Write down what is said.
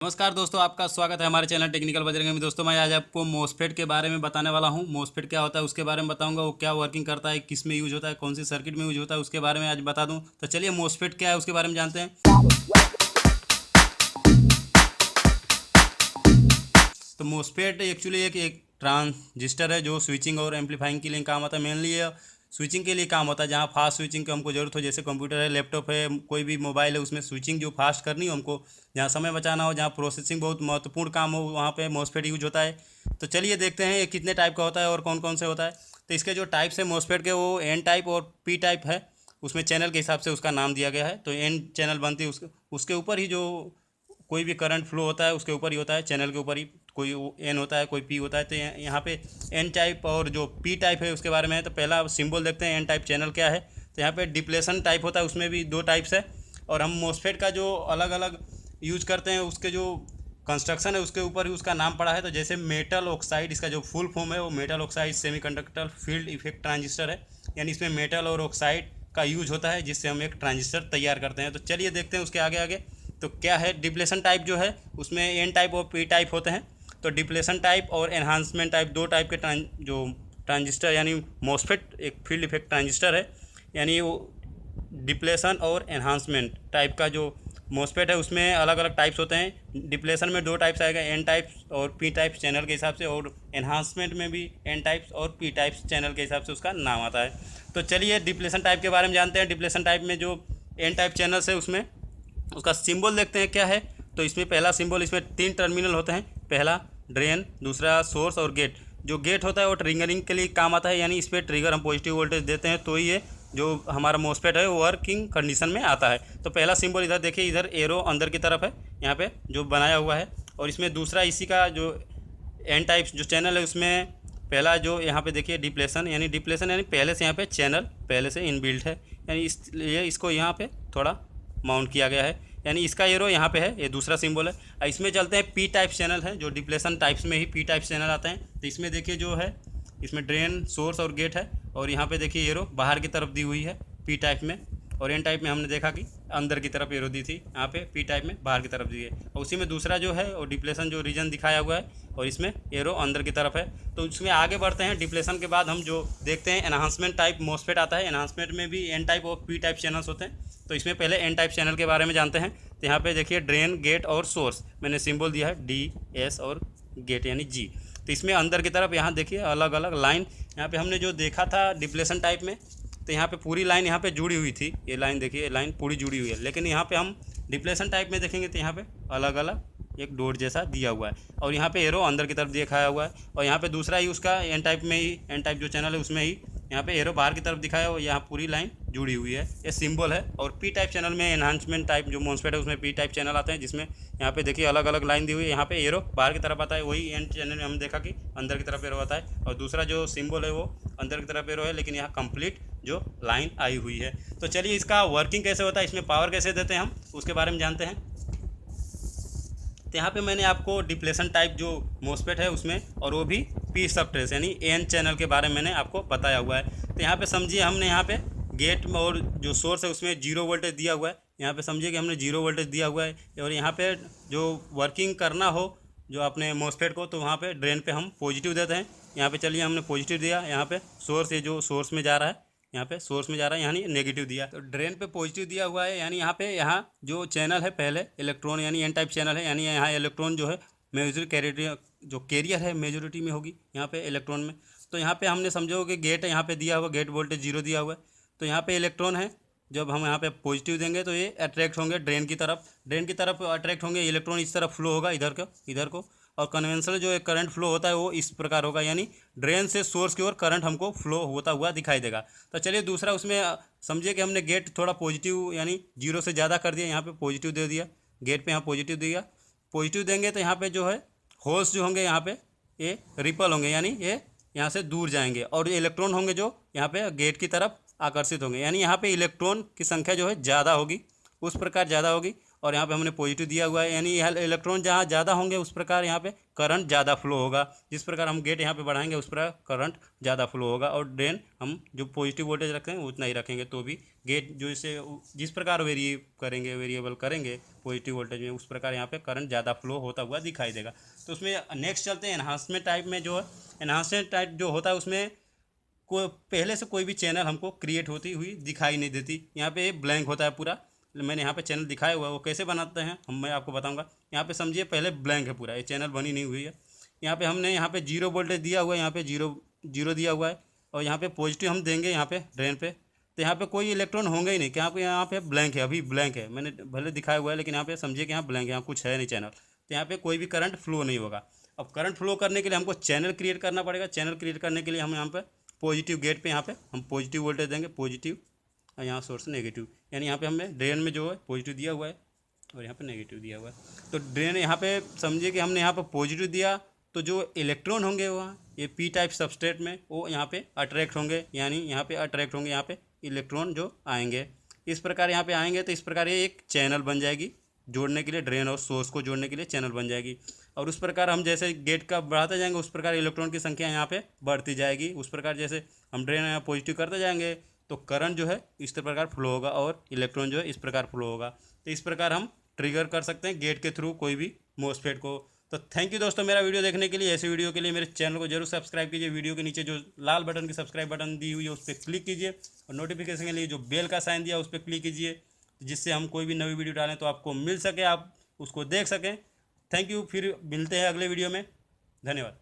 नमस्कार दोस्तों, आपका स्वागत है हमारे चैनल टेक्निकल बजरंग में। दोस्तों मैं आज आपको मोसफेट के बारे में बताने वाला हूं। मोसफेट क्या होता है उसके बारे में बताऊंगा, वो क्या वर्किंग करता है, किस में यूज होता है, कौन सी सर्किट में यूज होता है, उसके बारे में आज बता दूं। तो चलिए मोसफेट क्या है उसके बारे में जानते हैं। तो मोसफेट एक्चुअली एक ट्रांजिस्टर है जो स्विचिंग और एम्पलीफाइंग के लिए काम आता है। मेनली ये स्विचिंग के लिए काम होता है, जहाँ फास्ट स्विचिंग की हमको जरूरत हो, जैसे कंप्यूटर है, लैपटॉप है, कोई भी मोबाइल है, उसमें स्विचिंग जो फास्ट करनी हो हमको, जहाँ समय बचाना हो, जहाँ प्रोसेसिंग बहुत महत्वपूर्ण काम हो, वहाँ पे मोसफेट यूज होता है। तो चलिए देखते हैं ये कितने टाइप का होता है और कौन कौन से होता है। तो इसके जो टाइप्स है मोसफेट के, वो एन टाइप और पी टाइप है। उसमें चैनल के हिसाब से उसका नाम दिया गया है। तो एन चैनल बनती है उसके ऊपर ही जो कोई भी करंट फ्लो होता है उसके ऊपर ही होता है, चैनल के ऊपर ही। कोई एन होता है, कोई पी होता है। तो यहाँ पे एन टाइप और जो पी टाइप है उसके बारे में है। तो पहला सिंबल देखते हैं, एन टाइप चैनल क्या है। तो यहाँ पे डिप्लेशन टाइप होता है, उसमें भी दो टाइप्स है। और हम मोसफेट का जो अलग अलग यूज करते हैं, उसके जो कंस्ट्रक्शन है उसके ऊपर ही उसका नाम पड़ा है। तो जैसे मेटल ऑक्साइड, इसका जो फुल फॉर्म है वो metal oxide semiconductor field effect transistor है। यानी इसमें मेटल और ऑक्साइड का यूज होता है, जिससे हम एक ट्रांजिस्टर तैयार करते हैं। तो चलिए देखते हैं उसके आगे आगे। तो क्या है डिप्लेशन टाइप जो है, उसमें एन टाइप और पी टाइप होते हैं। तो डिप्लेशन टाइप और एनहांसमेंट टाइप दो टाइप के जो ट्रांजिस्टर, यानी मोसफेट एक फील्ड इफेक्ट ट्रांजिस्टर है। यानी वो डिप्लेशन और एनहांसमेंट टाइप का जो मोसफेट है उसमें अलग अलग टाइप्स होते हैं। डिप्लेशन में दो टाइप्स आएगा, एन टाइप्स और पी टाइप्स चैनल के हिसाब से, और एनहांसमेंट में भी एन टाइप्स और पी टाइप्स चैनल के हिसाब से उसका नाम आता है। तो चलिए डिप्लेशन टाइप के बारे में जानते हैं। डिप्लेशन टाइप में जो एन टाइप चैनल्स है उसमें उसका सिंबल देखते हैं क्या है। तो इसमें पहला सिंबल, इसमें तीन टर्मिनल होते हैं। पहला ड्रेन, दूसरा सोर्स और गेट। जो गेट होता है वो ट्रिगरिंग के लिए काम आता है, यानी इस पर ट्रिगर हम पॉजिटिव वोल्टेज देते हैं तो ये जो हमारा मोसफेट है वो वर्किंग कंडीशन में आता है। तो पहला सिंबल इधर देखिए, इधर एरो अंदर की तरफ है यहाँ पे जो बनाया हुआ है। और इसमें दूसरा इसी का जो एन टाइप्स जो चैनल है उसमें पहला जो यहाँ पे देखिए डिप्लेशन, यानी डिप्लेशन यानी पहले से यहाँ पे चैनल पहले से इनबिल्ट है, यानी इसलिए इसको यहाँ पे थोड़ा माउंट किया गया है। यानी इसका एरो यहाँ पे है, ये दूसरा सिंबल है। इसमें चलते हैं पी टाइप चैनल है, जो डिप्लेशन टाइप्स में ही पी टाइप चैनल आते हैं। तो इसमें देखिए जो है, इसमें ड्रेन, सोर्स और गेट है। और यहाँ पे देखिए एरो बाहर की तरफ दी हुई है पी टाइप में। और एन टाइप में हमने देखा कि अंदर की तरफ एरो दी थी, यहाँ पे पी टाइप में बाहर की तरफ दी है। और उसी में दूसरा जो है और डिप्लेशन जो रीजन दिखाया हुआ है, और इसमें एरो अंदर की तरफ है। तो उसमें आगे बढ़ते हैं। डिप्लेशन के बाद हम जो देखते हैं एनहांसमेंट टाइप मोसफेट आता है। एनहांसमेंट में भी एन टाइप और पी टाइप चैनल्स होते हैं। तो इसमें पहले एन टाइप चैनल के बारे में जानते हैं। तो यहाँ पे देखिए ड्रेन, गेट और सोर्स, मैंने सिंबल दिया है डी एस और गेट यानी जी। तो इसमें अंदर की तरफ यहाँ देखिए अलग अलग लाइन, यहाँ पे हमने जो देखा था डिप्लेशन टाइप में, तो यहाँ पे पूरी लाइन यहाँ पे जुड़ी हुई थी। ये लाइन देखिए, ये लाइन पूरी जुड़ी हुई है। लेकिन यहाँ पे हम डिप्लेशन टाइप में देखेंगे तो यहाँ पे अलग अलग एक डोर जैसा दिया हुआ है, और यहाँ पे एरो अंदर की तरफ दिखाया हुआ है। और यहाँ पे दूसरा ही उसका एन टाइप में ही, एन टाइप जो चैनल है उसमें ही यहाँ पे एरो बाहर की तरफ दिखाया हुआ है, यहाँ पूरी लाइन जुड़ी हुई है, ये सिंबल है। और पी टाइप चैनल में एनहांसमेंट टाइप जो मोसफेट है उसमें पी टाइप चैनल आते हैं, जिसमें यहाँ पे देखिए अलग अलग लाइन दी हुई है। यहाँ पे एरो बाहर की तरफ आता है, वही एन चैनल में हम देखा कि अंदर की तरफ एरो आता है। और दूसरा जो सिंबल है वो अंदर की तरफ एरो है, लेकिन यहाँ कंप्लीट जो लाइन आई हुई है। तो चलिए इसका वर्किंग कैसे होता है, इसमें पावर कैसे देते हैं हम, उसके बारे में जानते हैं। तो यहाँ पे मैंने आपको डिप्लेशन टाइप जो मोसफेट है उसमें, और वो भी पी सब ट्रेस यानी एन चैनल के बारे में मैंने आपको बताया हुआ है। तो यहाँ पे समझिए हमने यहाँ पे गेट में और जो सोर्स है उसमें जीरो वोल्टेज दिया हुआ है। यहाँ पे समझिए कि हमने जीरो वोल्टेज दिया हुआ है। और यहाँ पे जो वर्किंग करना हो जो अपने मोसफेट को, तो वहाँ पे ड्रेन पे हम पॉजिटिव देते हैं। यहाँ पे चलिए हमने पॉजिटिव दिया, यहाँ पे सोर्स, ये जो सोर्स में जा रहा है, यहाँ पे सोर्स में जा रहा है, यानी नेगेटिव दिया। तो ड्रेन पे पॉजिटिव दिया हुआ है, यानी यहाँ पे यहाँ जो चैनल है पहले इलेक्ट्रॉन, यानी एन टाइप चैनल है, यानी यहाँ इलेक्ट्रॉन जो है मेजर कैरियर, जो कैरियर है मेजोरिटी में होगी यहाँ पे इलेक्ट्रॉन में। तो यहाँ पे हमने समझो कि गेट है, यहाँ पे दिया हुआ गेट वोल्टेज जीरो दिया हुआ है। तो यहाँ पे इलेक्ट्रॉन है, जब हम यहाँ पे पॉजिटिव देंगे तो ये अट्रैक्ट होंगे ड्रेन की तरफ, ड्रेन की तरफ अट्रैक्ट होंगे। इलेक्ट्रॉन इस तरफ फ्लो होगा इधर को। और कन्वेंशनल जो एक करंट फ्लो होता है वो इस प्रकार होगा, यानी ड्रेन से सोर्स की ओर करंट हमको फ्लो होता हुआ दिखाई देगा। तो चलिए दूसरा उसमें समझिए कि हमने गेट थोड़ा पॉजिटिव यानी जीरो से ज़्यादा कर दिया, यहाँ पे पॉजिटिव दे दिया, गेट पे यहाँ पॉजिटिव दिया। पॉजिटिव देंगे तो यहाँ पे जो है होल्स जो होंगे यहाँ पे ये रिपल होंगे, यानी ये यहाँ से दूर जाएंगे। और इलेक्ट्रॉन होंगे जो यहाँ पे गेट की तरफ आकर्षित होंगे, यानी यहाँ पे इलेक्ट्रॉन की संख्या जो है ज़्यादा होगी, उस प्रकार ज़्यादा होगी। और यहाँ पे हमने पॉजिटिव दिया हुआ है, यानी यह इलेक्ट्रॉन जहाँ ज़्यादा होंगे उस प्रकार यहाँ पे करंट ज़्यादा फ्लो होगा। जिस प्रकार हम गेट यहाँ पे बढ़ाएंगे उस प्रकार करंट ज़्यादा फ्लो होगा, और ड्रेन हम जो पॉजिटिव वोल्टेज रखते हैं उतना ही रखेंगे, तो भी गेट जो इसे जिस प्रकार वेरिएबल करेंगे पॉजिटिव वोल्टेज में, उस प्रकार यहाँ पे करंट ज़्यादा फ्लो होता हुआ दिखाई देगा। तो उसमें नेक्स्ट चलते हैं एनहांसमेंट टाइप में। जो है एनहांसमेंट टाइप जो होता है उसमें को पहले से कोई भी चैनल हमको क्रिएट होती हुई दिखाई नहीं देती। यहाँ पे ब्लैंक होता है पूरा। मैंने यहाँ पे चैनल दिखाया हुआ है, वो कैसे बनाते हैं मैं आपको बताऊंगा। यहाँ पे समझिए पहले ब्लैंक है पूरा, ये चैनल बनी नहीं हुई है। यहाँ पे हमने यहाँ पे 0 वोल्टेज दिया हुआ है, यहाँ पे जीरो दिया हुआ है, और यहाँ पे पॉजिटिव हम देंगे यहाँ पे ड्रेन पे, तो यहाँ पे कोई इलेक्ट्रॉन होंगे ही नहीं। क्या यहाँ पे ब्लैंक है, अभी ब्लैंक है, मैंने भले दिखाया हुआ है, लेकिन यहाँ पे समझिए कि यहाँ ब्लैंक है, यहाँ कुछ है नहीं चैनल, तो यहाँ पे कोई भी करंट फ्लो नहीं होगा। अब करंट फ्लो करने के लिए हमको चैनल क्रिएट करना पड़ेगा। चैनल क्रिएट करने के लिए हम यहाँ पे पॉजिटिव गेट पे यहाँ पे हम पॉजिटिव वोल्टेज देंगे, पॉजिटिव, और यहाँ सोर्स नेगेटिव, यानी यहाँ पे हमने ड्रेन में जो है पॉजिटिव दिया हुआ है और यहाँ पे नेगेटिव दिया हुआ है। तो ड्रेन यहाँ पे समझिए कि हमने यहाँ पे पॉजिटिव दिया, तो जो इलेक्ट्रॉन होंगे वहाँ ये पी टाइप सबस्ट्रेट में वो यहाँ पे अट्रैक्ट होंगे, यानी यहाँ पे अट्रैक्ट होंगे, यहाँ पे इलेक्ट्रॉन जो आएंगे इस प्रकार यहाँ पे आएंगे, तो इस प्रकार ये एक चैनल बन जाएगी जोड़ने के लिए, ड्रेन और सोर्स को जोड़ने के लिए चैनल बन जाएगी। और उस प्रकार हम जैसे गेट का बढ़ाते जाएंगे उस प्रकार इलेक्ट्रॉन की संख्या यहाँ पे बढ़ती जाएगी। उस प्रकार जैसे हम ड्रेन यहाँ पॉजिटिव करते जाएंगे तो करंट जो है इस प्रकार फ्लो होगा और इलेक्ट्रॉन जो है इस प्रकार फ्लो होगा। तो इस प्रकार हम ट्रिगर कर सकते हैं गेट के थ्रू कोई भी मोसफेट को। तो थैंक यू दोस्तों मेरा वीडियो देखने के लिए। ऐसे वीडियो के लिए मेरे चैनल को जरूर सब्सक्राइब कीजिए। वीडियो के नीचे जो लाल बटन की सब्सक्राइब बटन दी हुई है उस पर क्लिक कीजिए, और नोटिफिकेशन के लिए जो बेल का साइन दिया उस पर क्लिक कीजिए, जिससे हम कोई भी नई वीडियो डालें तो आपको मिल सके, आप उसको देख सकें। थैंक यू, फिर मिलते हैं अगले वीडियो में। धन्यवाद।